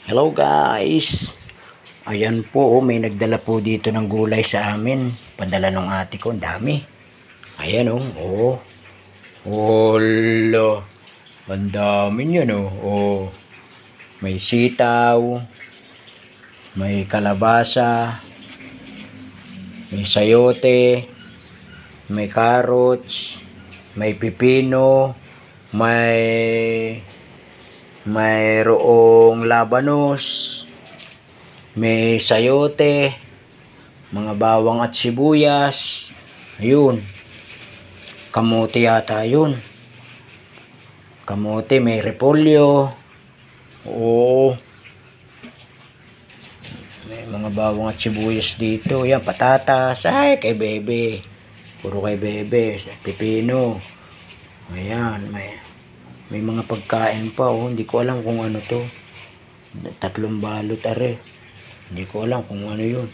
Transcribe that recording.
Hello guys. Ayan po, may nagdala po dito ng gulay sa amin. Padala ng ate ko, ang dami. Ayan oh. Olo. Ang dami niyan oh. May sitaw, may kalabasa, may sayote, may carrots, may pipino, mayroong labanos, may sayote, mga bawang at sibuyas. Ayun, kamote yata yun. Kamote, may repolyo. Oo, may mga bawang at sibuyas dito. Yan, patatas. Ay, kay bebe. Puro kay bebe. Pipino. Ayan, may mga pagkain pa oh. Hindi ko alam kung ano to. 3 balot are. Hindi ko alam kung ano yun.